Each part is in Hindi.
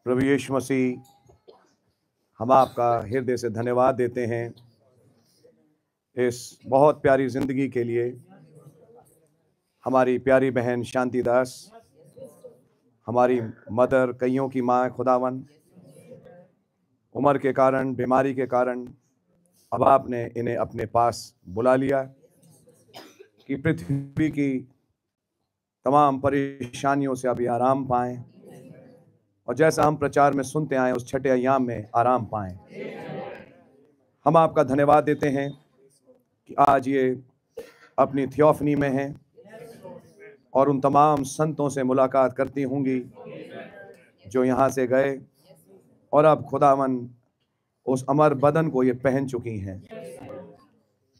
प्रभु यीशु मसीह, हम आपका हृदय से धन्यवाद देते हैं इस बहुत प्यारी ज़िंदगी के लिए। हमारी प्यारी बहन शांति दास, हमारी मदर, कईयों की माँ खुदावन, उम्र के कारण, बीमारी के कारण अब आपने इन्हें अपने पास बुला लिया कि पृथ्वी की तमाम परेशानियों से अभी आराम पाएं और जैसा हम प्रचार में सुनते आए उस छठे अय्याम में आराम पाएं। हम आपका धन्यवाद देते हैं कि आज ये अपनी थियोफनी में हैं और उन तमाम संतों से मुलाकात करती होंगी जो यहाँ से गए और अब खुदावन उस अमर बदन को ये पहन चुकी हैं।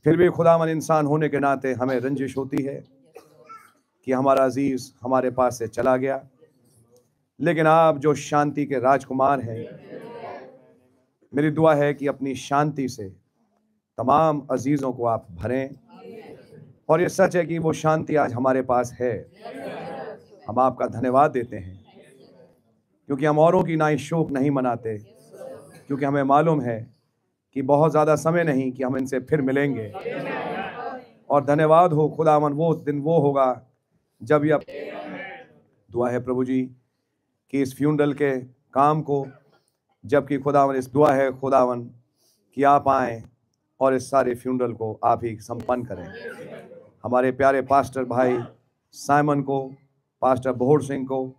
फिर भी खुदावन इंसान होने के नाते हमें रंजिश होती है कि हमारा अजीज हमारे पास से चला गया, लेकिन आप जो शांति के राजकुमार हैं, मेरी दुआ है कि अपनी शांति से तमाम अजीजों को आप भरें। और ये सच है कि वो शांति आज हमारे पास है। हम आपका धन्यवाद देते हैं क्योंकि हम औरों की नाई शोक नहीं मनाते, क्योंकि हमें मालूम है कि बहुत ज़्यादा समय नहीं कि हम इनसे फिर मिलेंगे। और धन्यवाद हो खुदावन, वो दिन वो होगा जब यह दुआ है प्रभु जी कि इस फ्यूनरल के काम को, जबकि खुदावन इस दुआ है खुदावन कि आप आएँ और इस सारे फ्यूनरल को आप ही संपन्न करें। हमारे प्यारे पास्टर भाई साइमन को, पास्टर बोहर सिंह को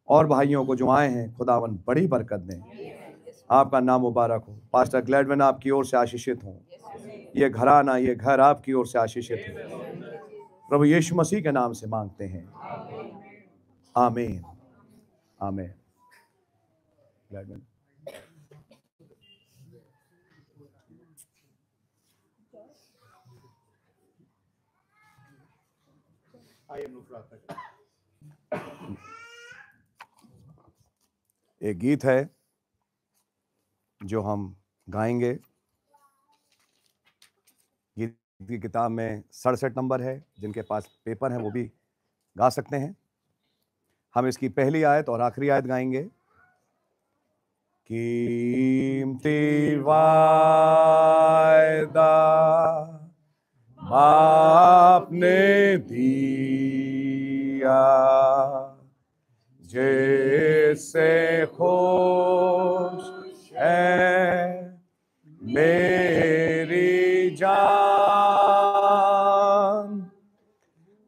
और भाइयों को जो आए हैं, खुदावन बड़ी बरकत दें। आपका नाम मुबारक हो। पास्टर ग्लैडविन आपकी ओर से आशीषित हों। ये घराना, ये घर आपकी ओर से आशीषित हो। प्रभु यीशु मसीह के नाम से मांगते हैं, आमीन आमीन। ग्लैडविन एक गीत है जो हम गाएंगे। गीत की किताब में 67 नंबर है। जिनके पास पेपर है वो भी गा सकते हैं। हम इसकी पहली आयत और आखिरी आयत गाएंगे। कीमती वायदा बाप ने दिया, जैसे खुश है मेरी जान,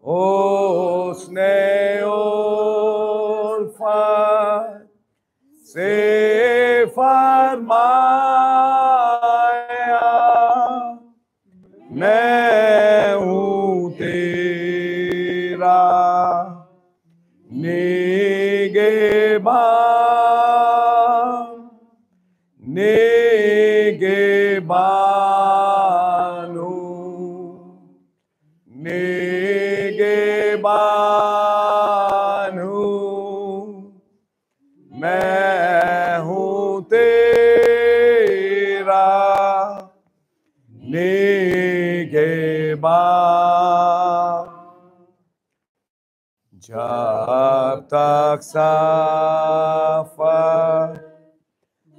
उसने उल्फत से फरमाया, मैं हूँ तेरा निगहबान हूँ, निगहबान हूँ, मैं हूँ तेरा निगहबान। जब तक सफर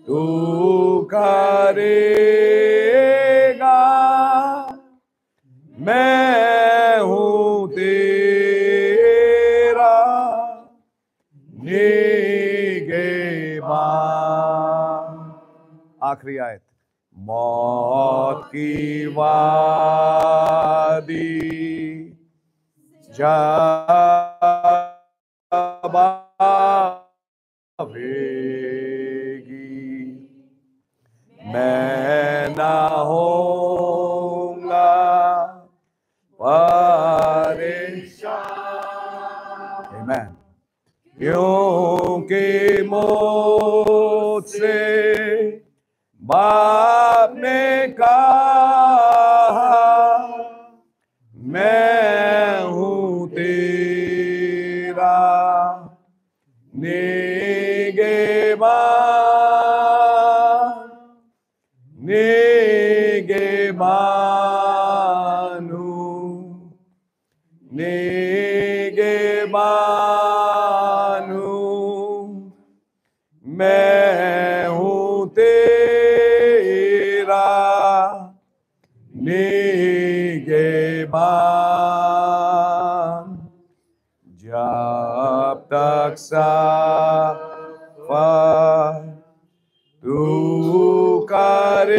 तू करेगा, मैं हूँ तेरा निगहबान। आखिरी आयत। मौत की वादी जब आवेगी, मैं ना होऊंगा परेशान। आमीन। क्योंकि मुझसे बाप ने कहा, मैं हूँ तेरा निगहबान, निगहबान हूँ, निगहबान हूँ, मैं निगहबान, जब तक सफर तू करेगा,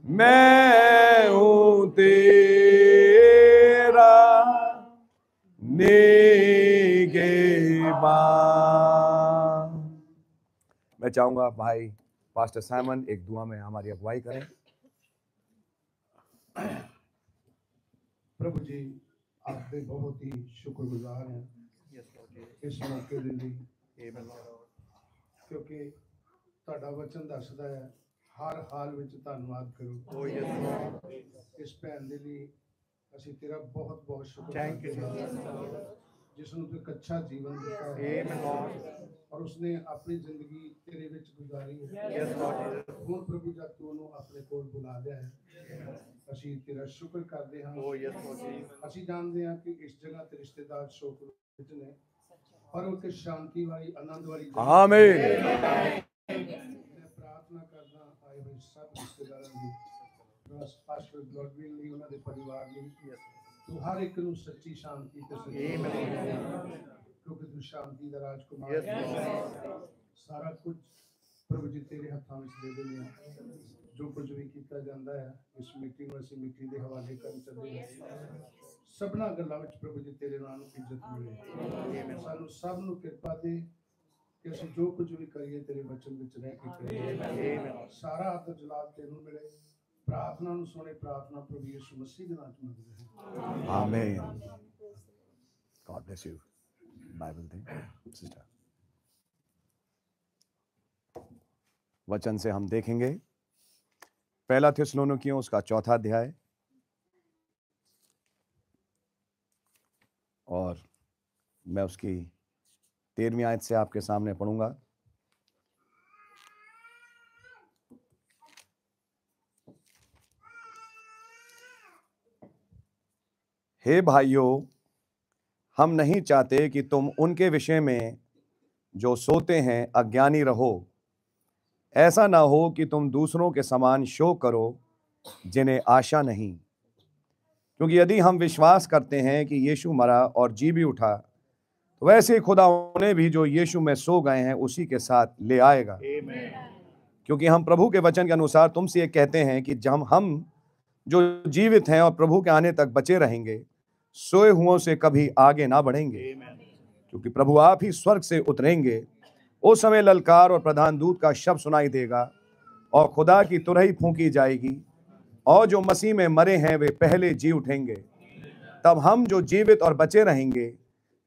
मैं हूं तेरा निगहबान। मैं चाहूंगा भाई पास्टर साइमन एक दुआ में हमारी अगुवाई करें। प्रभु जी आपके बहुत ही शुक्रगुजार हैं इस मौके ਦੇ ਲਈ, क्योंकि ਤੁਹਾਡਾ ਵਚਨ ਦੱਸਦਾ ਹੈ ਹਰ ਹਾਲ ਵਿੱਚ ਧੰਨਵਾਦ ਕਰੋ। ਇਸ ਭੈਣ ਦੇ ਲਈ ਅਸੀਂ ਤੇਰਾ ਬਹੁਤ ਬਹੁਤ ਸ਼ੁਕਰ ਕਰਦੇ ਹਾਂ ਜਿਸ ਨੂੰ ਤੂੰ ਇੱਕ ਅੱਛਾ ਜੀਵਨ ਦਿੱਤਾ ਹੈ और उसने अपनी जिंदगी तेरे विच गुजारी है। ਹੁਣ प्रभु जब तू ਉਹਨੂੰ ਆਪਣੇ ਕੋਲ ਬੁਲਾ ਲਿਆ ਹੈ, ਅਸੀਂ ਤੇਰਾ ਸ਼ੁਕਰ ਕਰਦੇ ਹਾਂ। ਅਸੀਂ ਜਾਣਦੇ ਹਾਂ ਕਿ ਇਸ ਜਗ੍ਹਾ ਤੇ ਰਿਸ਼ਤੇਦਾਰ ਸ਼ੋਕ ਵਿੱਚ ਨੇ, ਪਰ ਉਹ ਕਿ ਸ਼ਾਂਤੀ ਵਾਲੀ ਆਨੰਦ ਵਾਲੀ आमीन। मैं प्रार्थना करना आए हुए सब रिश्तेदारों की, पास्टर गॉडविल ਲਈ ਉਹਨਾਂ ਦੇ ਪਰਿਵਾਰ ਲਈ, तू हर एक ਨੂੰ ਸੱਚੀ ਸ਼ਾਂਤੀ ਤੇ ਸੱਚੀ क्योंकि तू शांति का राजकुमार सारा कुछ प्रभु जी तेरे हाथों में दे देने, जो कुछ भी किया जाता है इस मीटिंग में ਅਸੀਂ मीटिंग के हवाले कर चलते हैं। सबना गल्लां विच प्रभु जी तेरे नाम इज्जत मिले, सानू सब नू कृपा दे कि ਅਸੀਂ जो कुछ भी करिए तेरे वचन विच रह के करिए। सारा आदर जलाल तेनू मिले। प्रार्थना नू सुने, प्रार्थना प्रभु यीशु मसीह के नाम च मंगदे हैं, आमीन। God bless you. बाइबल दें सिस्टर। वचन से हम देखेंगे पहला थिस्सलुनीकियों उसका 4 अध्याय और मैं उसकी 13वीं आयत से आपके सामने पढ़ूंगा। हे भाइयों, हम नहीं चाहते कि तुम उनके विषय में जो सोते हैं अज्ञानी रहो। ऐसा ना हो कि तुम दूसरों के समान शोक करो जिन्हें आशा नहीं, क्योंकि यदि हम विश्वास करते हैं कि यीशु मरा और जी भी उठा, तो वैसे ही खुदा उन्हें भी जो यीशु में सो गए हैं उसी के साथ ले आएगा। क्योंकि हम प्रभु के वचन के अनुसार तुमसे ये कहते हैं कि जब हम जो जीवित हैं और प्रभु के आने तक बचे रहेंगे, सोए हुओं से कभी आगे ना बढ़ेंगे, क्योंकि प्रभु आप ही स्वर्ग से उतरेंगे। उस समय ललकार और प्रधान दूत का शब्द सुनाई देगा और खुदा की तुरही फूंकी जाएगी, और जो मसीह में मरे हैं वे पहले जी उठेंगे। तब हम जो जीवित और बचे रहेंगे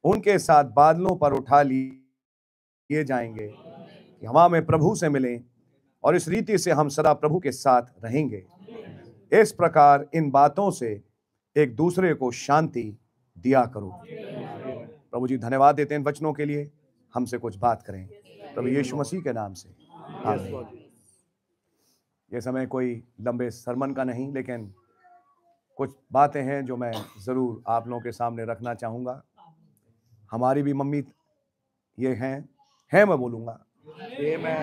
उनके साथ बादलों पर उठा लिए जाएंगे कि हवा में प्रभु से मिलें, और इस रीति से हम सदा प्रभु के साथ रहेंगे। इस प्रकार इन बातों से एक दूसरे को शांति दिया करो। प्रभु जी धन्यवाद देते हैं इन वचनों के लिए। हमसे कुछ बात करें प्रभु यीशु मसीह के नाम से, आमीन। ये समय कोई लंबे सरमन का नहीं, लेकिन कुछ बातें हैं जो मैं ज़रूर आप लोगों के सामने रखना चाहूँगा। हमारी भी मम्मी ये हैं मैं बोलूँगा,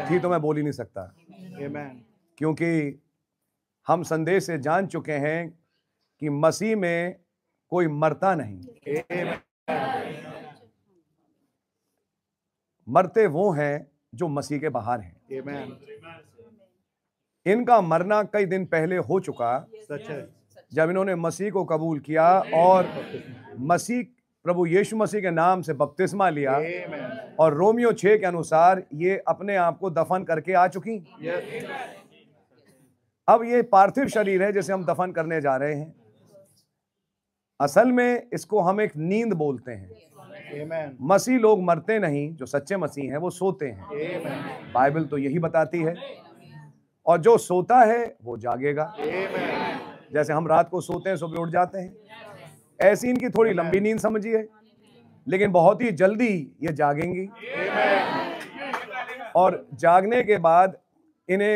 थी तो मैं बोल ही नहीं सकता, क्योंकि हम संदेश से जान चुके हैं कि मसीह में कोई मरता नहीं। मरते वो हैं जो मसीह के बाहर हैं। इनका मरना कई दिन पहले हो चुका, जब इन्होंने मसीह को कबूल किया और मसीह प्रभु यीशु मसीह के नाम से बपतिस्मा लिया, और रोमियो 6 के अनुसार ये अपने आप को दफन करके आ चुकी। अब ये पार्थिव शरीर है जिसे हम दफन करने जा रहे हैं। असल में इसको हम एक नींद बोलते हैं। मसीह लोग मरते नहीं, जो सच्चे मसीह हैं वो सोते हैं। बाइबल तो यही बताती है, और जो सोता है वो जागेगा। जैसे हम रात को सोते हैं सुबह उठ जाते हैं, ऐसी इनकी थोड़ी लंबी नींद समझिए, लेकिन बहुत ही जल्दी ये जागेंगी। और जागने के बाद इन्हें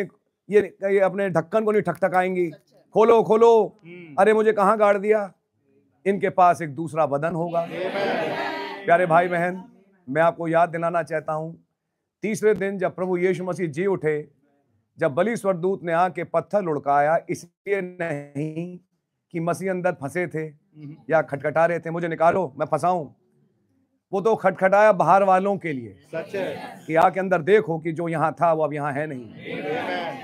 ये अपने ढक्कन को नहीं ठकठकाएंगी, खोलो खोलो, अरे मुझे कहाँ गाड़ दिया। इनके पास एक दूसरा बदन होगा। प्यारे भाई बहन, मैं आपको याद दिलाना चाहता हूं, तीसरे दिन जब प्रभु यीशु मसीह जी उठे, जब बलि स्वर्गदूत ने आके पत्थर लुढ़काया, इसलिए नहीं कि मसीह अंदर फंसे थे या खटखटा रहे थे मुझे निकालो मैं फंसाऊं, वो तो खटखटाया बाहर वालों के लिए, सच है। कि आके अंदर देखो कि जो यहाँ था वो अब यहाँ है नहीं।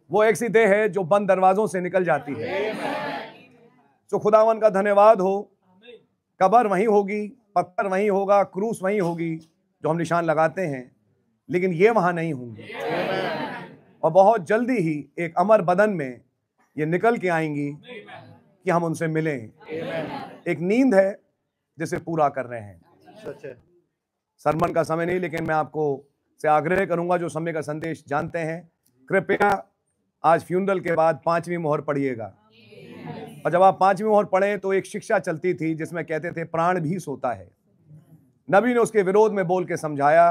वो एक सी देह है जो बंद दरवाजों से निकल जाती है। तो खुदावन का धन्यवाद हो, कब्र वहीं होगी, पत्थर वहीं होगा, क्रूस वहीं होगी जो हम निशान लगाते हैं, लेकिन ये वहां नहीं होंगे। और बहुत जल्दी ही एक अमर बदन में ये निकल के आएंगी कि हम उनसे मिलें। एक नींद है जिसे पूरा कर रहे हैं। सच है। सरमन का समय नहीं, लेकिन मैं आपको से आग्रह करूंगा जो समय का संदेश जानते हैं, कृपया आज फ्यूनरल के बाद 5वीं मोहर पढ़िएगा। और जब आप 5वीं मोहर पढ़ें तो एक शिक्षा चलती थी जिसमें कहते थे प्राण भी सोता है। नबी ने उसके विरोध में बोल के समझाया,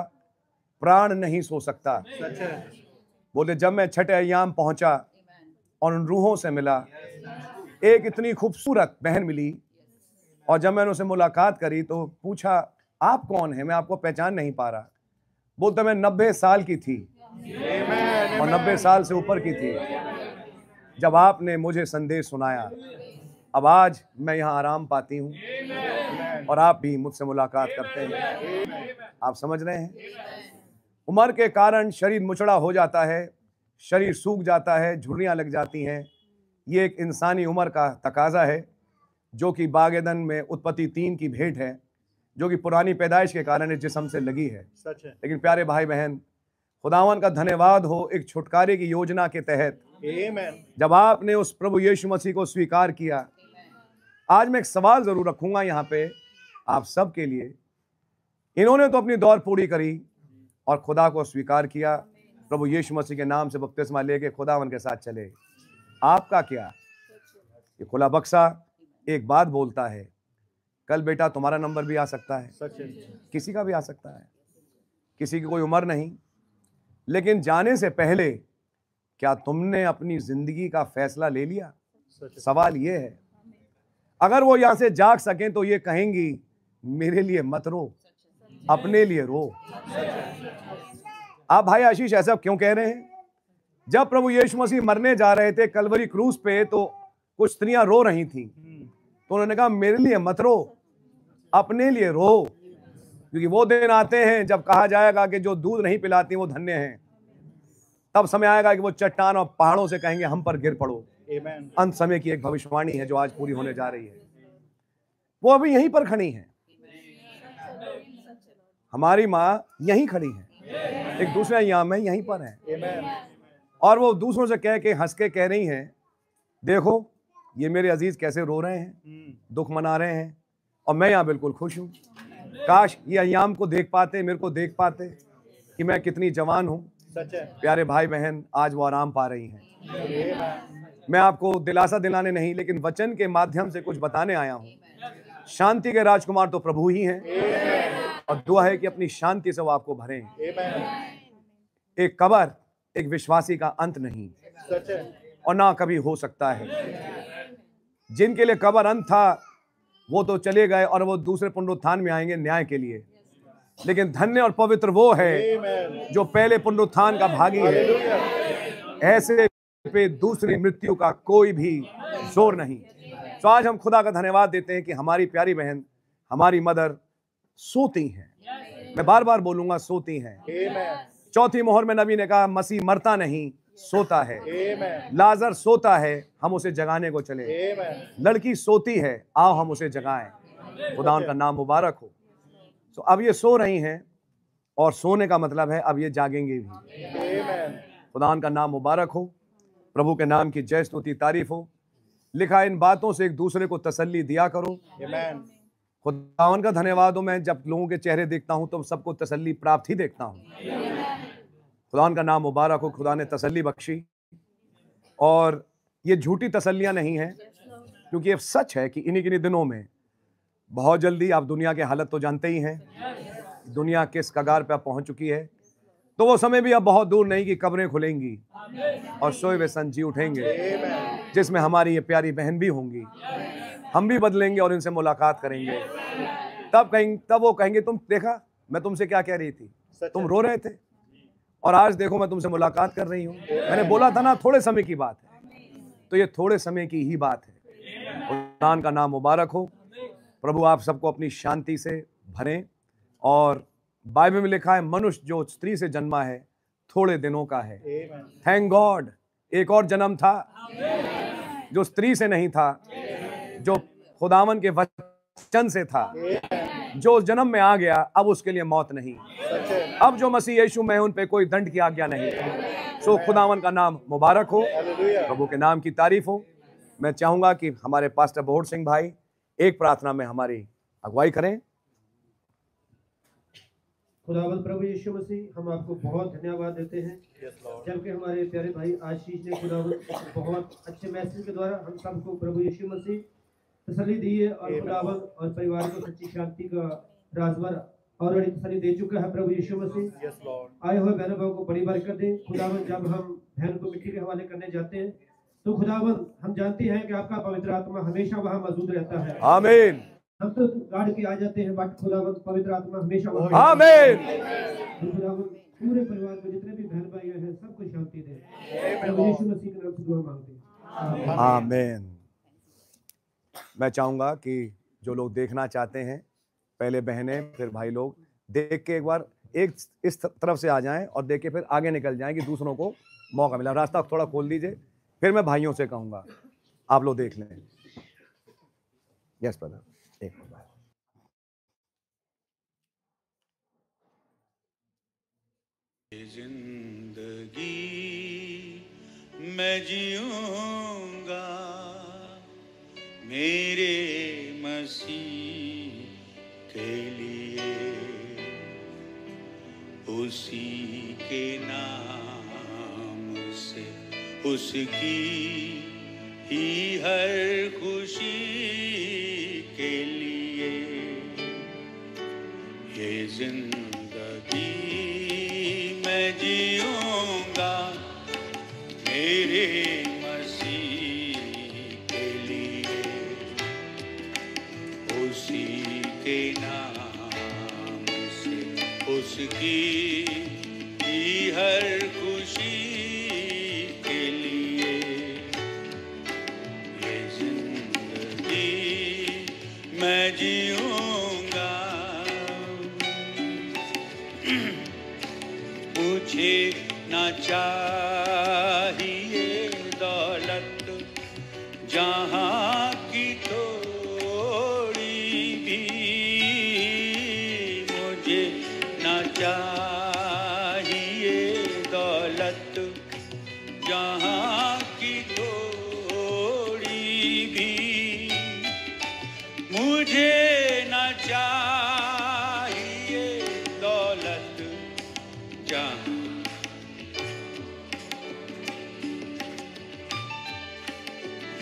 प्राण नहीं सो सकता। सच है। बोले जब मैं छठे अय्याम पहुंचा और उन रूहों से मिला, एक इतनी खूबसूरत बहन मिली, और जब मैंने उनसे मुलाकात करी तो पूछा आप कौन है, मैं आपको पहचान नहीं पा रहा। बोलता मैं 90 साल की थी और 90 साल से ऊपर की थी जब आपने मुझे संदेश सुनाया। अब आज मैं यहाँ आराम पाती हूँ और आप भी मुझसे मुलाकात करते हैं। आप समझ रहे हैं, उम्र के कारण शरीर मुचड़ा हो जाता है, शरीर सूख जाता है, झुर्रियाँ लग जाती हैं। ये एक इंसानी उम्र का तकाजा है जो कि बागेदन में उत्पत्ति 3 की भेंट है, जो कि पुरानी पैदाइश के कारण इस जिस्म से लगी है। सच है। लेकिन प्यारे भाई बहन, खुदावन का धन्यवाद हो, एक छुटकारे की योजना के तहत जब आपने उस प्रभु यीशु मसीह को स्वीकार किया। आज मैं एक सवाल जरूर रखूंगा यहाँ पे आप सब के लिए। इन्होंने तो अपनी दौड़ पूरी करी और खुदा को स्वीकार किया, प्रभु यीशु मसीह के नाम से बपतिस्मा लेके खुदावन के साथ चले। आपका क्या? ये खुला बक्सा एक बात बोलता है, कल बेटा तुम्हारा नंबर भी आ सकता है, सच है। किसी का भी आ सकता है, किसी की कोई उम्र नहीं। लेकिन जाने से पहले क्या तुमने अपनी जिंदगी का फैसला ले लिया? सवाल ये है। अगर वो यहां से जाग सकें तो ये कहेंगी मेरे लिए मत रो, अपने लिए रो। आप भाई आशीष ऐसा क्यों कह रहे हैं? जब प्रभु यीशु मसीह मरने जा रहे थे कलवरी क्रूस पे, तो कुछ स्त्रियां रो रही थी, तो उन्होंने कहा मेरे लिए मत रो, अपने लिए रो, क्योंकि वो दिन आते हैं जब कहा जाएगा कि जो दूध नहीं पिलाती वो धन्य हैं। तब समय आएगा कि वो चट्टान और पहाड़ों से कहेंगे हम पर गिर पड़ो। अंत समय की एक भविष्यवाणी है जो आज पूरी होने जा रही है। वो अभी यहीं पर खड़ी है, हमारी माँ यहीं खड़ी है, एक दूसरे अय्याम में यहीं पर है, और वो दूसरों से कह के हंस के कह रही हैं देखो ये मेरे अजीज कैसे रो रहे हैं, दुख मना रहे हैं, और मैं यहाँ बिल्कुल खुश हूँ। काश ये अय्याम को देख पाते, मेरे को देख पाते कि मैं कितनी जवान हूँ। प्यारे भाई बहन, आज वो आराम पा रही हैं। मैं आपको दिलासा दिलाने नहीं, लेकिन वचन के माध्यम से कुछ बताने आया हूँ। शांति के राजकुमार तो प्रभु ही हैं, और दुआ है कि अपनी शांति से वो आपको भरें। एक कब्र एक विश्वासी का अंत नहीं, और ना कभी हो सकता है। जिनके लिए कब्र अंत था वो तो चले गए और वो दूसरे पुनरुत्थान में आएंगे न्याय के लिए, लेकिन धन्य और पवित्र वो है जो पहले पुनरुत्थान का भागी है। ऐसे पे दूसरी मृत्यु का कोई भी जोर नहीं। तो आज हम खुदा का धन्यवाद देते हैं कि हमारी प्यारी बहन, हमारी मदर सोती हैं। मैं बार बार बोलूंगा, सोती हैं। चौथी मोहर में नबी ने कहा मसीह मरता नहीं, सोता है। लाजर सोता है, हम उसे जगाने को चले। लड़की सोती है, आओ हम उसे जगाएं। खुदा उनका नाम मुबारक हो। तो अब ये सो रही हैं, और सोने का मतलब है अब ये जागेंगे भी। खुदा उनका नाम मुबारक हो। प्रभु के नाम की जय स्तुति तारीफ हो। लिखा इन बातों से एक दूसरे को तसल्ली दिया करो। खुदावन का धन्यवाद हो। मैं जब लोगों के चेहरे देखता हूं तो सबको तसल्ली प्राप्त ही देखता हूं। खुदावन का नाम मुबारक हो। खुदा ने तसल्ली बख्शी, और ये झूठी तसल्लियां नहीं हैं, क्योंकि ये सच है कि इन्हीं दिनों में बहुत जल्दी, आप दुनिया के हालत तो जानते ही हैं, दुनिया किस कगार पर पहुंच चुकी है। तो वो समय भी अब बहुत दूर नहीं कि कब्रें खुलेंगी और सोए हुए संत जी उठेंगे, जिसमें हमारी ये प्यारी बहन भी होंगी। हम भी बदलेंगे और इनसे मुलाकात करेंगे। तब वो कहेंगे तुम देखा मैं तुमसे क्या कह रही थी, तुम रो रहे थे और आज देखो मैं तुमसे मुलाकात कर रही हूँ। मैंने बोला था ना थोड़े समय की बात है, तो ये थोड़े समय की ही बात है। खुदान का नाम मुबारक हो। प्रभु आप सबको अपनी शांति से भरें। और बाइबल में लिखा है मनुष्य जो स्त्री से जन्मा है थोड़े दिनों का है। थैंक गॉड एक और जन्म था जो स्त्री से नहीं था, जो खुदावन के वचन से था, जो जन्म में आ गया अब उसके लिए मौत नहीं। अब जो मसीह यीशु में उन पे कोई दंड की आज्ञा नहीं। सो खुदावन का नाम मुबारक हो, प्रभु के नाम की तारीफ हो। मैं चाहूंगा कि हमारे पास्टर बोहड़ सिंह भाई एक प्रार्थना में हमारी अगुवाई करें। खुदावंद प्रभु यीशु मसीह हम आपको बहुत धन्यवाद देते हैं, जबकि हमारे प्यारे भाई आशीष ने खुदावंद बहुत अच्छे मैसेज के द्वारा हम सबको प्रभु यीशु मसीह तसल्ली दी है और खुदावंद और परिवार को सच्ची शांति का राजवर और बड़ी तसल्ली दे चुका है प्रभु यीशु मसीह। आए हुए बहनों भाइयों को बड़ी बरकत दे खुदावंद। जब हम बहन को मिट्टी के हवाले करने जाते हैं तो खुदावंद हम जानते हैं कि आपका पवित्र आत्मा हमेशा वहाँ मौजूद रहता है। आमीन। हम तो गाड़ के आ जाते हैं, बट खुदावंद पवित्र आत्मा हमेशा वहाँ। आमीन। खुदावंद पूरे परिवार को जितने भी बहन भाई हैं सबको शांति दे। प्रभु यीशु मसीह के नाम से दुआ मांगते हैं। आमीन। मैं चाहूंगा कि जो लोग देखना चाहते हैं, पहले बहनें फिर भाई लोग, देख के एक बार एक इस तरफ से आ जाएं और देख के फिर आगे निकल जाएं कि दूसरों को मौका मिला। रास्ता थोड़ा खोल दीजिए, फिर मैं भाइयों से कहूंगा आप लोग देख लें। यस ब्रदर, एक मिनट। जिंदगी मैं जीऊंगा मेरे मसीह के लिए, उसी के नाम से उसकी ही हर खुशी के लिए। ये जिंदगी मैं जीऊंगा मेरे मसीह के लिए, उसी के नाम से उसकी ही हर खुशी के लिए। ये जिंदगी मैं जीऊंगा। मुझे ना चाहिए दौलत जहाँ की थोड़ी भी, मुझे ना चाहिए दौलत जहाँ की थोड़ी भी, मुझे ना चाहिए दौलत जहाँ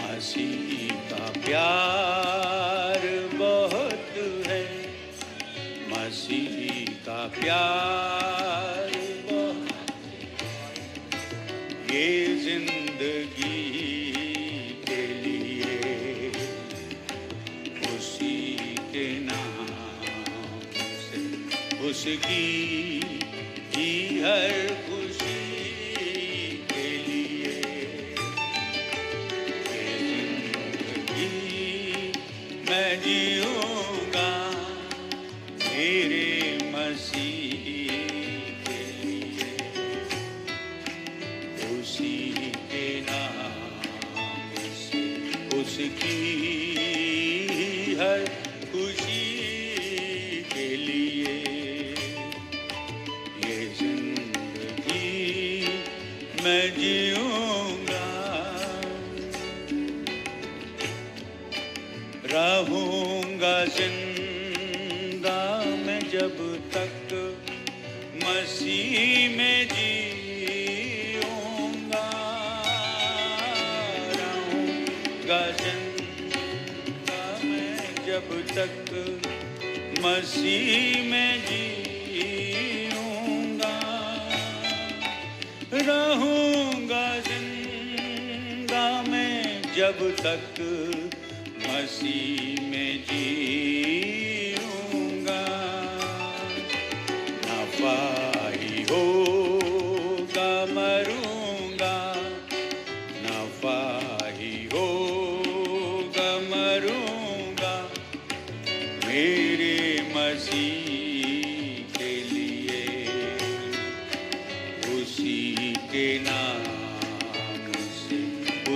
मसीह का प्यार बहुत है, मसीह का प्यार बहुत, ये जिंदगी के लिए उसी के नाम से उसकी ही हर खुशी के लिए। ये जिंदगी मैं जीऊंगा मेरे मसीह के लिए, उसी के नाम से उसकी हर खुशी के लिए। ये जिंदगी मैं जीऊंगा। रहूंगा जिंदा मैं जब तक मसीह में जीऊंगा। रहूंगा जिंदा मैं जब तक मसीह में जीऊंगा। रहूंगा जिंदा मैं जब तक मसीह में जीऊंगा। नफा ही हो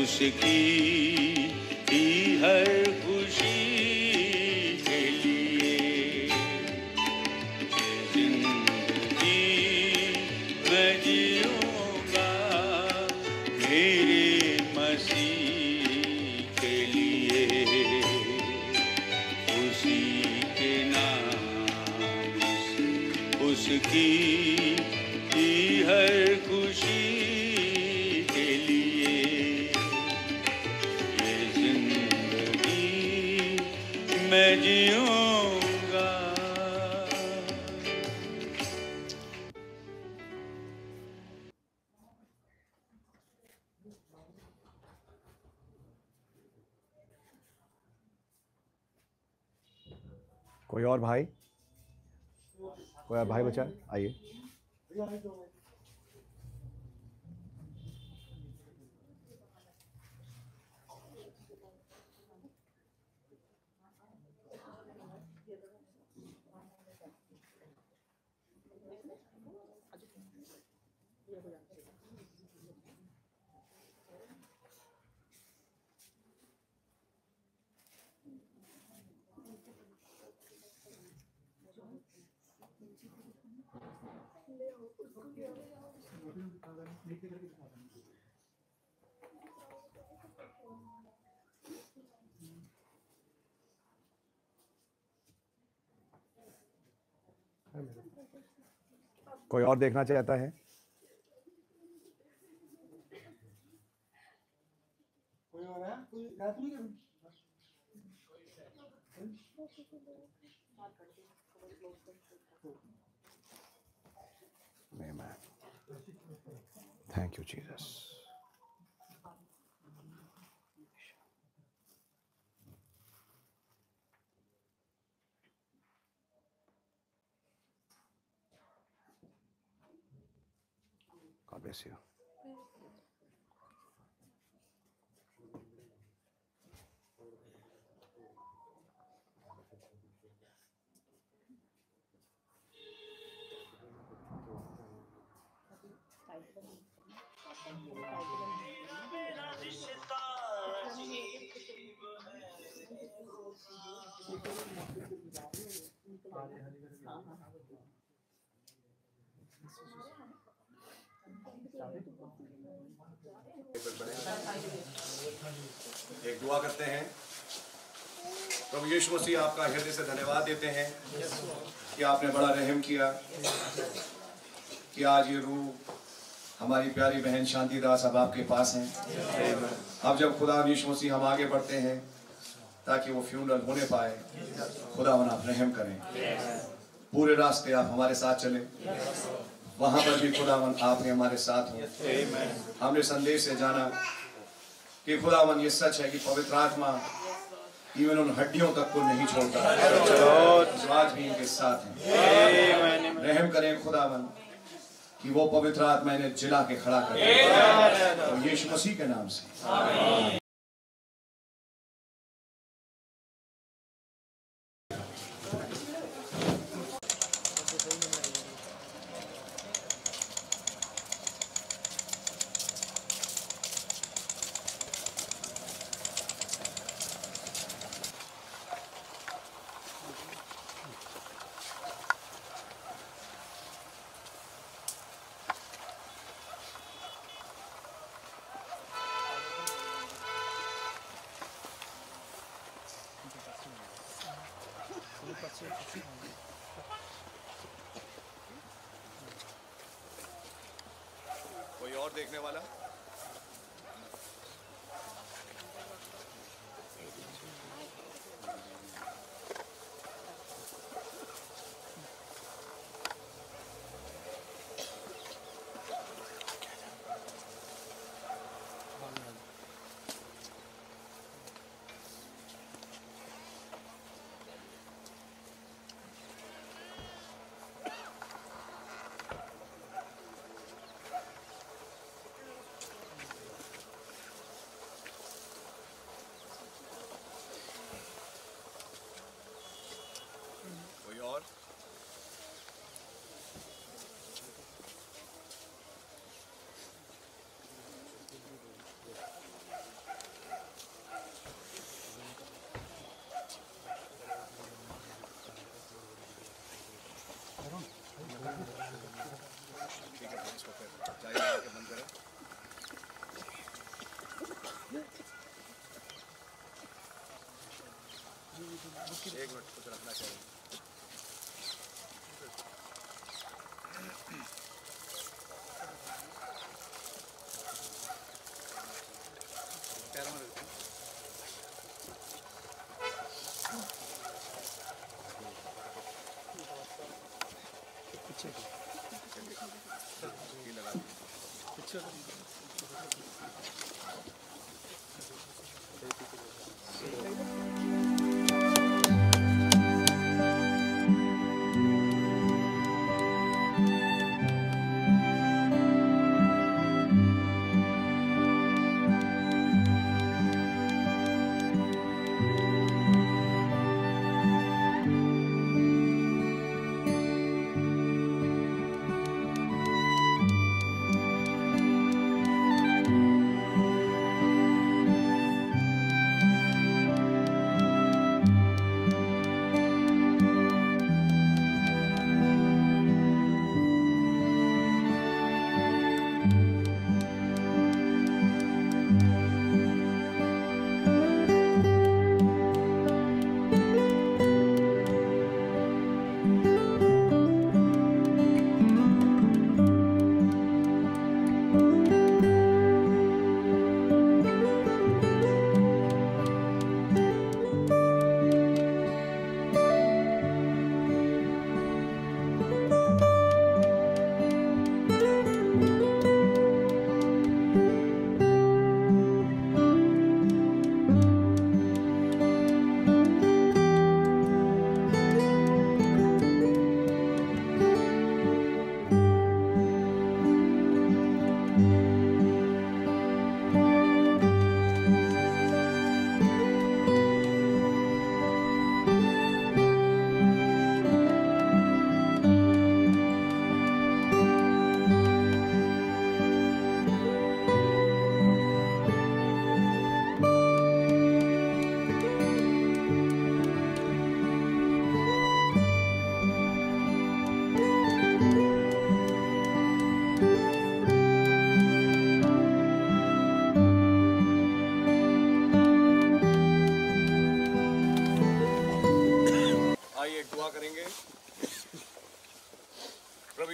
उसकी ही हर खुशी के लिए ये जिंदगी मैं जीऊंगा मेरे मसीह के लिए। उसी के नाम से उसकी ही हर खुशी के लिए ये जिंदगी मैं जीऊंगा। कोई और भाई, कोई और भाई बचा है? आइए। कोई और देखना चाहता है? Amen. Thank you, Jesus. God bless you. एक दुआ करते हैं। प्रभु यीशु मसीह, आपका हृदय से धन्यवाद देते हैं कि आपने बड़ा रहम किया कि आज ये रूह हमारी प्यारी बहन शांतिदास अब आपके पास हैं। अब जब खुदा यीशु मसीह हम आगे बढ़ते हैं ताकि वो फ्यूनरल होने पाए, खुदावन आप रहम करें, पूरे रास्ते आप हमारे साथ चलें, वहां पर भी खुदावन आपने हमारे साथ हो। हमने संदेश से जाना कि खुदावन ये सच है कि पवित्र आत्मा इवन उन हड्डियों तक को नहीं छोड़ता, आज भी इनके साथ हैं। रहम करें खुदावन कि वो पवित्र आत्मा इन्हें जिला के खड़ा करे, और यीशु मसीह के नाम से। कोई और देखने वाला?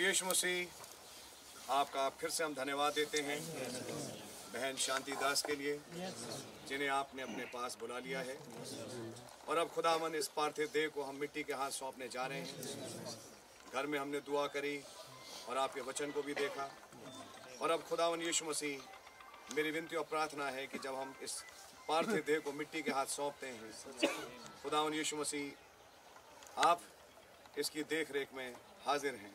यीशु मसीह आपका फिर से हम धन्यवाद देते हैं बहन शांति दास के लिए जिन्हें आपने अपने पास बुला लिया है। और अब खुदावन इस पार्थिव देह को हम मिट्टी के हाथ सौंपने जा रहे हैं। घर में हमने दुआ करी और आपके वचन को भी देखा। और अब खुदावन यीशु मसीह मेरी विनती और प्रार्थना है कि जब हम इस पार्थिव देह को मिट्टी के हाथ सौंपते हैं, खुदावन यीशु मसीह आप इसकी देख रेख में हाजिर हैं।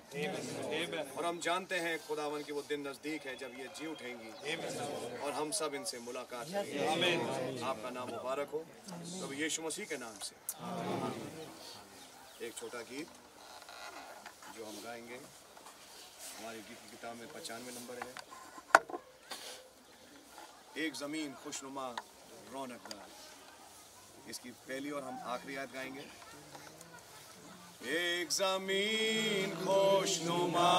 और हम जानते हैं खुदावन की वो दिन नज़दीक है जब ये जी उठेंगी और हम सब इनसे मुलाकात करेंगे। आपका नाम मुबारक हो प्रभु यीशु मसीह के नाम से। एक छोटा गीत जो हम गाएंगे हमारी गीत की किताब में 95 नंबर है। एक ज़मीन खुशनुमा रौनकदार, इसकी पहली और हम आखिरी आयत गाएंगे। एक ज़मीन खुशनुमा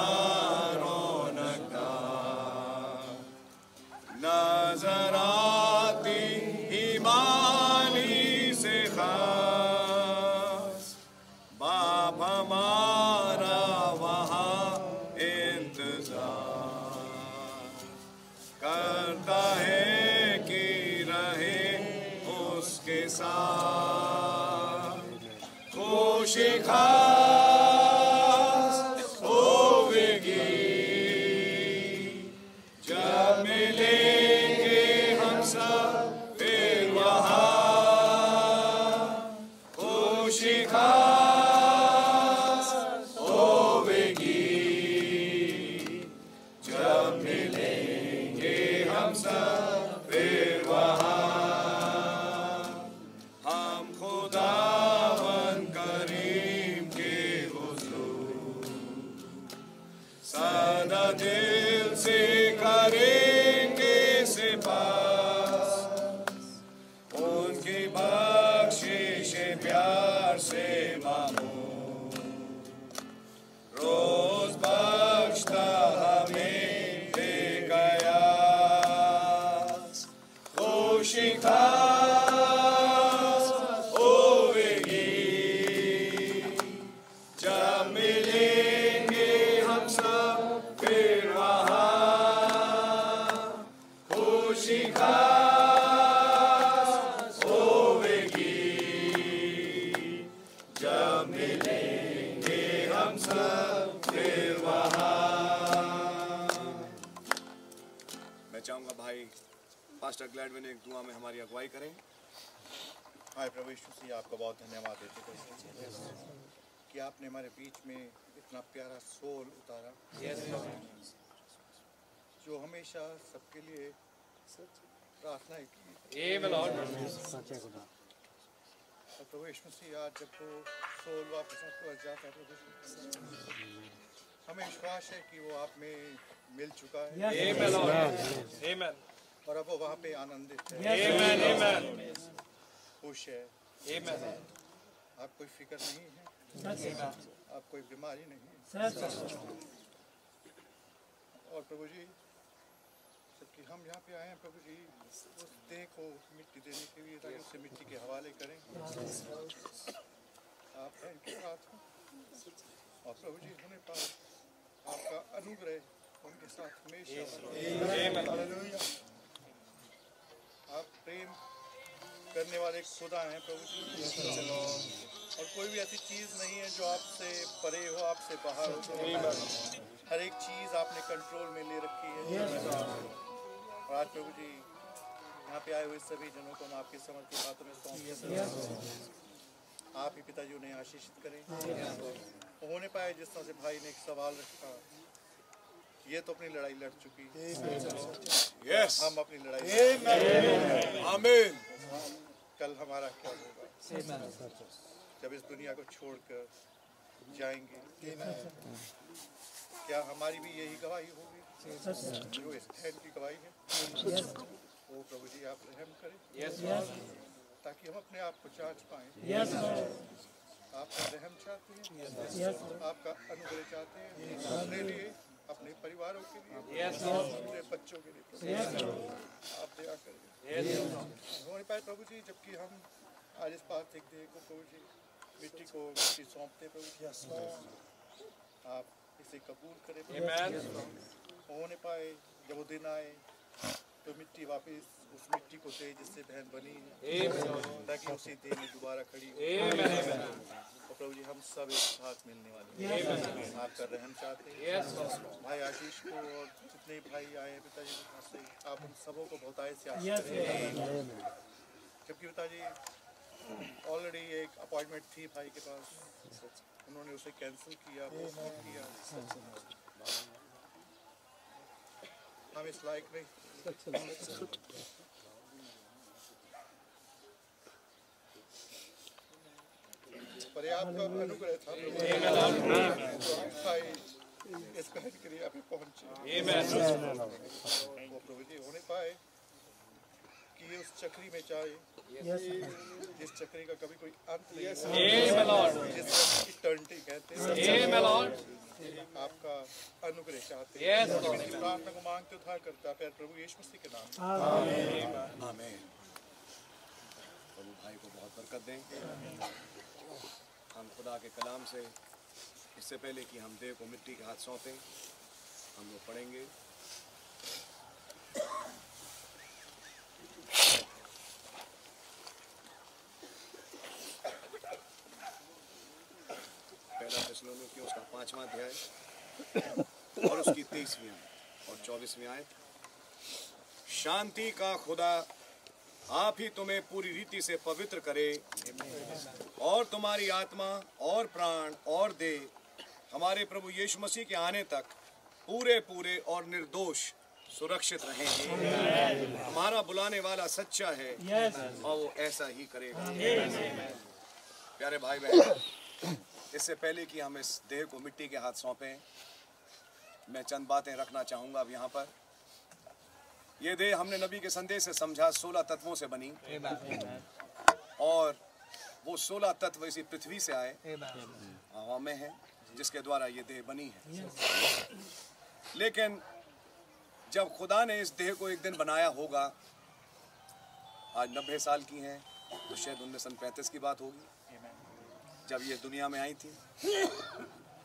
रौनकदार नजर आती ईमानी से खास, बाप हमारा वहाँ इंतजार करता है कि रहे उसके साथ। खुशी खास होगी जब मिलेंगे हम सब फिर वहाँ। खुशी खास होगी जब मिलेंगे हम सब फिर वहाँ। हम खुदावन करीम के हुजूर सदा दिल से करेंगे सिपास, उनकी बख्शिश प्यार से मामूल रोज बख्शता हमें दे गया। खुशी खास होवेगी जब मिलेंगे हम सब फिर वहाँ। खुशी खास होवेगी जब मिलेंगे हम सब फिर वहाँ। मैं चाहूंगा भाई पास्टर ग्लैडविन एक दुआ में हमारी अगुवाई करें। हाय प्रभु यीशु मसीह, आपका बहुत धन्यवाद देते हैं कि आपने हमारे बीच में इतना प्यारा सोल उतारा जो हमेशा सबके लिए प्रार्थना की। और प्रभु यीशु मसीह, आज जब वो सोल वापस आपको जाता है प्रभु, हमें विश्वास है कि वो आप में मिल चुका है और अब वो वहाँ पे आनंदित है, खुश है। आप कोई फिक्र नहीं है, आप कोई बीमारी नहीं है। और प्रभु जी, जबकि हम यहाँ पे आए हैं प्रभु जी उस देह को मिट्टी देने के लिए, ताकि उसे मिट्टी के हवाले करें। आप हैं इनके साथ हो और प्रभु जी होने पर आपका अनुग्रह उनके साथ हमेशा। आप प्रेम करने वाले खुदा हैं प्रभु जी, और कोई भी ऐसी चीज़ नहीं है जो आपसे परे हो, आपसे बाहर हो। हर एक चीज़ आपने कंट्रोल में ले रखी है। और आज प्रभु जी यहाँ पे आए हुए सभी जनों को हम आपके समर्पित हाथों में सौंपते हैं। आप ही पिताजी उन्हें आशीषित करें। होने पाए जिस तरह से भाई ने एक सवाल रखा, ये तो अपनी लड़ाई लड़ चुकी है, हम अपनी लड़ाई। आमीन। कल हमारा क्या होगा जब इस दुनिया को छोड़कर जाएंगे? क्या हमारी भी यही गवाही होगी जो इस धैर्य की गवाही है? वो प्रभु जी आप रहम करें ताकि हम अपने आप को जांच पाएं। आपका रहम चाहते हैं, आपका अनुग्रह चाहते हैं अपने लिए, अपने परिवारों के लिए, अपने बच्चों के लिए। आप दया करें। होने पाए प्रभु जी, जबकि हम आज इस पार्थिव देह को प्रभु जी मिट्टी सौंपते प्रभु जी, आप इसे कबूल करें। होने पाए जब वो दिन आए तो मिट्टी वापस उस मिट्टी को दे जिससे बहन बनी है, ताकि उसी देह में दोबारा खड़ी हो। और प्रभु जी हम सब एक साथ मिलने वाले हैं। आपका रहम चाहते हैं भाई आशीष को और जितने भाई आए हैं पिताजी के पास से, आप उन सबों को बहुत आय से आशीष करें। जबकि पिताजी ऑलरेडी एक अपॉइंटमेंट थी भाई के पास, उन्होंने उसे कैंसिल किया, पोस्टपोन किया। हम इस लायक नहीं, पर ये आपका अनुग्रह था भाई इस बहन के लिए अभी पहुंचे। वो प्रभु जी होने पाए कि ये उस चक्री में जाए जिस चक्री का कभी कोई अंत नहीं है, जिसे इटर्निटी कहते हैं। आपका अनुग्रह चाहते हैं। प्रार्थना को मांगते उद्धार करता है प्रभु यीशु मसीह के नाम। आमीन। प्रभु भाई को बहुत बरकत दें। हम खुदा के कलाम से इससे पहले कि हम देह को मिट्टी के हाथ सौंपें, हम लोग पढ़ेंगे। पहला थिस्सलुनीकियों उसका 5वां अध्याय और उसकी 23वीं और 24वीं आयत। शांति का खुदा आप ही तुम्हें पूरी रीति से पवित्र करे और तुम्हारी आत्मा और प्राण और देह हमारे प्रभु यीशु मसीह के आने तक पूरे पूरे और निर्दोष सुरक्षित रहेंगे। हमारा बुलाने वाला सच्चा है और वो ऐसा ही करेगा। प्यारे भाई बहन, इससे पहले कि हम इस देह को मिट्टी के हाथ सौंपें, मैं चंद बातें रखना चाहूँगा अब यहाँ पर। ये देह हमने नबी के संदेश से समझा 16 तत्वों से बनी और वो 16 तत्व इसी पृथ्वी से आए, हवा में है, जिसके द्वारा ये देह बनी है। लेकिन जब खुदा ने इस देह को एक दिन बनाया होगा आज 90 साल की हैं, तो शायद 1935 की बात होगी जब ये दुनिया में आई थी।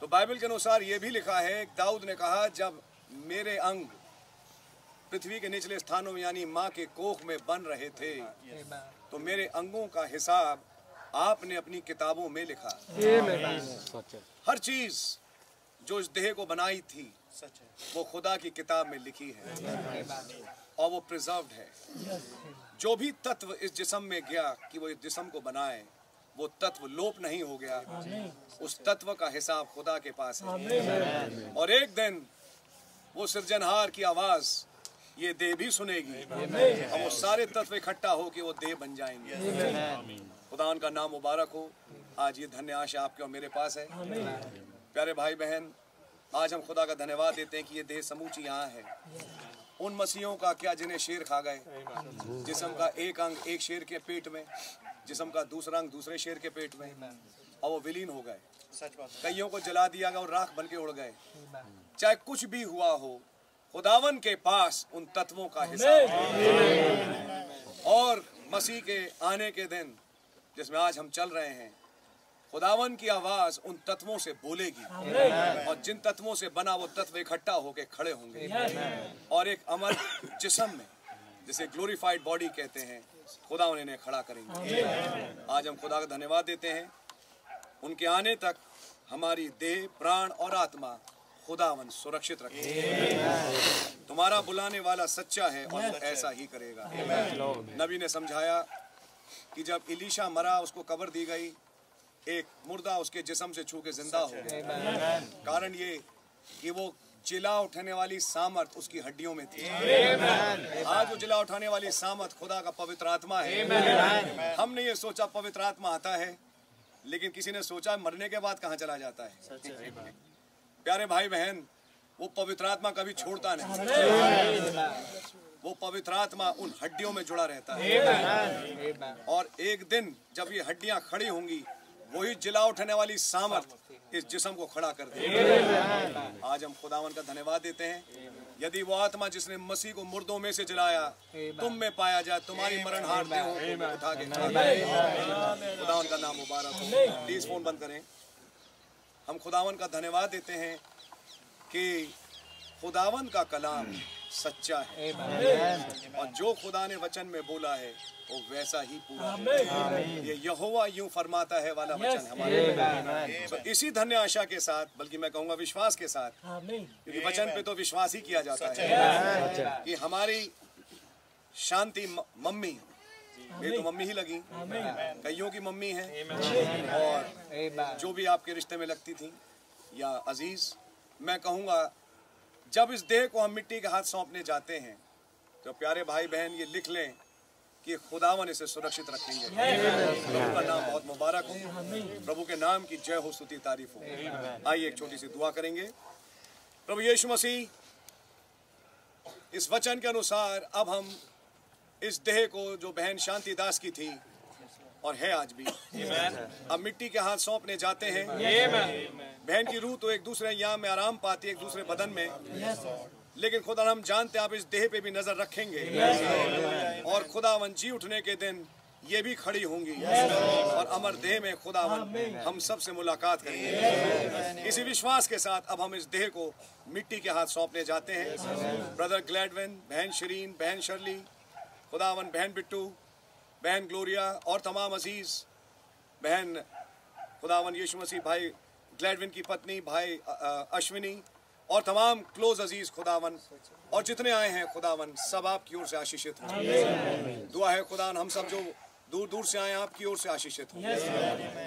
तो बाइबल के अनुसार ये भी लिखा है, दाऊद ने कहा, जब मेरे अंग पृथ्वी के निचले स्थानों में यानी माँ के कोख में बन रहे थे, तो मेरे अंगों का हिसाब आपने अपनी किताबों में लिखा। हर चीज जो इस देह को बनाई थी वो खुदा की किताब में लिखी है और वो प्रिजर्व्ड है। जो भी तत्व इस जिस्म में गया कि वो इस जिस्म को बनाए, वो तत्व लोप नहीं हो गया। उस तत्व का हिसाब खुदा के पास है और एक दिन वो सृजनहार की आवाज ये देह भी सुनेगी और वो सारे तत्व इकट्ठा हो के वो देह बन जाएंगे। खुदा उनका नाम मुबारक हो। आज ये धन्य आशा आपके और मेरे पास है। प्यारे भाई बहन, आज हम खुदा का धन्यवाद देते हैं कि ये देह समूची यहाँ है। उन मसीहों का क्या जिन्हें शेर खा गए, जिस्म का एक अंग एक शेर के पेट में, जिस्म का दूसरा अंग दूसरे शेर के पेट में, और वो विलीन हो गए। कईयों को जला दिया गया और राख बन के उड़ गए। चाहे कुछ भी हुआ हो, खुदावन के पास उन तत्वों का हिसाब है। और मसीह के आने के दिन जिसमें आज हम चल रहे हैं, खुदावन की आवाज उन तत्वों से बोलेगी और जिन तत्वों से बना वो तत्व इकट्ठा होकर खड़े होंगे और एक अमर जिस्म में, जिसे ग्लोरीफाइड बॉडी कहते हैं, खुदा उन्हें खड़ा करेंगे। आज हम खुदा का धन्यवाद देते हैं। उनके आने तक हमारी देह, प्राण और आत्मा खुदावन सुरक्षित रखे। तुम्हारा बुलाने वाला सच्चा है और वो ऐसा ही करेगा। नबी ने समझाया कि जब इलीशा मरा, उसको कब्र दी गई, एक मुर्दा उसके जिस्म से छू के जिंदा हो गया। कारण ये कि वो जिला उठाने वाली सामर्थ उसकी हड्डियों में थी। आज वो जिला उठाने वाली सामर्थ खुदा का पवित्र आत्मा है। हमने ये सोचा पवित्र आत्मा आता है, लेकिन किसी ने सोचा मरने के बाद कहाँ चला जाता है। प्यारे भाई बहन, वो पवित्र आत्मा कभी छोड़ता नहीं। वो पवित्र आत्मा उन हड्डियों में जुड़ा रहता है और एक दिन जब ये हड्डियां खड़ी होंगी, वही जिला उठाने वाली सामर्थ इस जिस्म को खड़ा कर देगी। आज हम खुदावन का धन्यवाद देते हैं। यदि वो आत्मा जिसने मसीह को मुर्दों में से जलाया तुम में पाया जाए, तुम्हारी मरणहार देहों को उठा के खुदावन का नाम मुबारक हो। प्लीज फोन बंद करें। हम खुदावन का धन्यवाद देते हैं कि खुदावन का कलाम सच्चा है और जो खुदा ने वचन में बोला है वो वैसा ही पूरा है। ये यहोवा यूं फरमाता है वाला वचन हमारे। तो इसी धन्य आशा के साथ, बल्कि मैं कहूँगा विश्वास के साथ, क्योंकि वचन पे तो विश्वास ही किया जाता है कि हमारी शांति मम्मी, मेरी तो मम्मी ही लगी, कईयों की मम्मी है और जो भी आपके रिश्ते में लगती थी या अजीज, मैं कहूँगा जब इस देह को हम मिट्टी के हाथ सौंपने जाते हैं तो प्यारे भाई बहन ये लिख लें कि खुदावन इसे सुरक्षित रखेंगे। प्रभु का नाम बहुत मुबारक हो। प्रभु के नाम की जय हो, स्तुति तारीफ हो। आइए एक छोटी सी दुआ करेंगे। प्रभु यीशु मसीह, इस वचन के अनुसार अब हम इस देह को जो बहन शांति दास की थी और है आज भी, अब मिट्टी के हाथ सौंपने जाते हैं। बहन की रूह तो एक दूसरे यहाँ में आराम पाती है, एक दूसरे बदन में, लेकिन खुदा हम जानते हैं आप इस देह पे भी नजर रखेंगे और खुदावन जी उठने के दिन ये भी खड़ी होंगी और अमर देह में खुदावन हम सब से मुलाकात करेंगे। इसी विश्वास के साथ अब हम इस देह को मिट्टी के हाथ सौंपने जाते हैं। ब्रदर ग्लैडविन, बहन शरीन, बहन शर्ली, खुदावन बहन बिट्टू, बहन ग्लोरिया और तमाम अजीज बहन, खुदावन यीशु मसीह, भाई ग्लैडविन की पत्नी, भाई अश्विनी और तमाम क्लोज अजीज खुदावन और जितने आए हैं खुदावन, सब आपकी ओर से आशीषित हों। दुआ है खुदावन हम सब जो दूर दूर से आए आपकी ओर से आशीषित हों।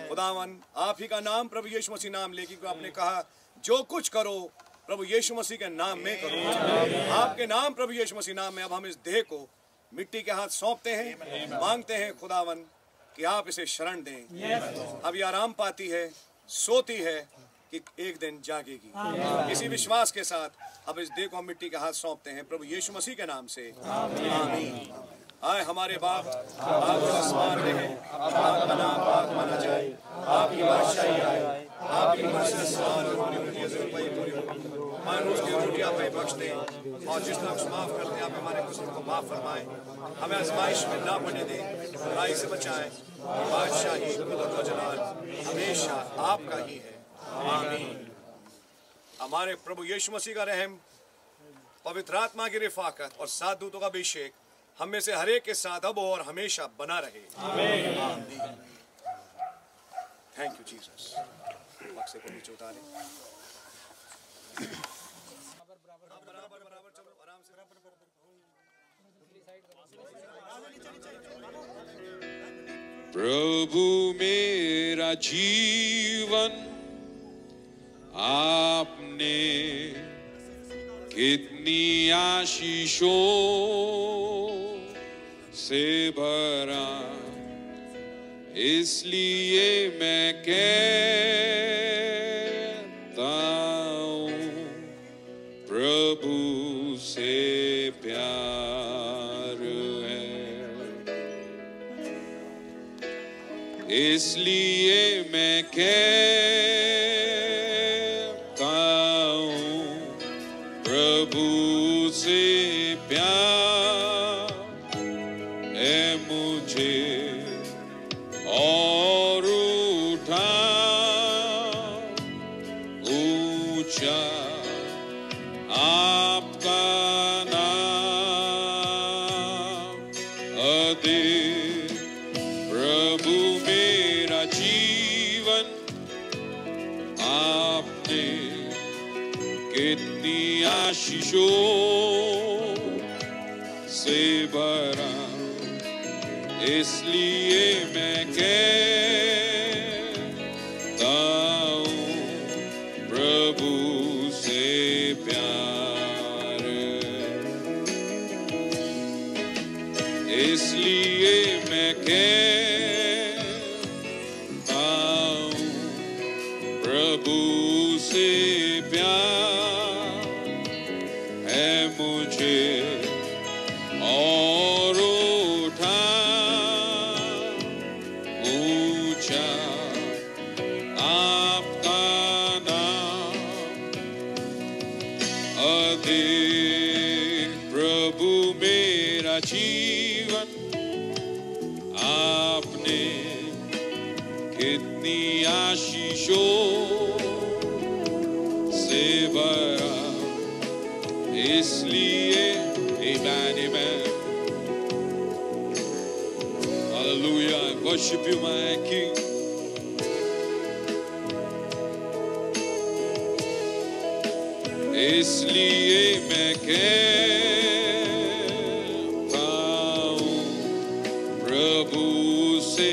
खुदावन आप ही का नाम प्रभु यीशु मसीह नाम ले, क्योंकि आपने कहा जो कुछ करो प्रभु यीशु मसीह के नाम में करो। आपके नाम प्रभु यीशु मसीह नाम में अब हम इस देह को मिट्टी के हाथ सौंपते हैं, मांगते हैं खुदावन कि आप इसे शरण दें। अब ये आराम पाती है, सोती है कि एक दिन जागेगी। इसी विश्वास के साथ अब इस देह को हम मिट्टी के हाथ सौंपते हैं प्रभु यीशु मसीह के नाम से, आमीन। आए हमारे बाप, आप जो आसमान में हैं, आपका नाम पाक माना जाए, आपकी बादशाही आए, आपकी मर्जी आसमान और जमीन पर पूरी हो। हमारे रोज की रोटी आप हमें बख्श दें, और जिस तरह हम माफ करते हैं आप हमारे गुस्से को माफ फरमाएं, हमें आजमाइश में ना पड़ने दें, बुराई से बचाएं। बादशाही कुदरत और जलाल हमेशा आपका ही है, आमीन। हमारे प्रभु यीशु मसीह का रहम, पवित्र आत्मा की रिफाकत और सात दूतों का अभिषेक हम में से हर एक के साथ अब और हमेशा बना रहे, आमीन। Thank you Jesus. बक्से को नीचे उतारें। बराबर चलो, आराम से। प्रभु मेरा जीवन आपने कितनी आशीषों से भरा, इसलिए मैं कहता हूँ प्रभु से प्यार है, इसलिए मैं कहता हूँ प्रभु से प्यार है मुझे, और उठा ऊंचा आपका नाम अधिक। प्रभु मेरा जीवन आपने कितनी आशीषों से भरा, इसलिए मैं कहता हूँ प्रभु से प्यार, इसलिए मैं कहता हूँ प्रभु से प्यार है मुझे, और उठा ऊंचा आपका नाम अधिक। प्रभु मेरा जीवन आपने कितनी आशीषों से भरा, इसलिए amen, amen. Hallelujah, I worship you my King. इसलिए मैं कहता हूँ प्रभु से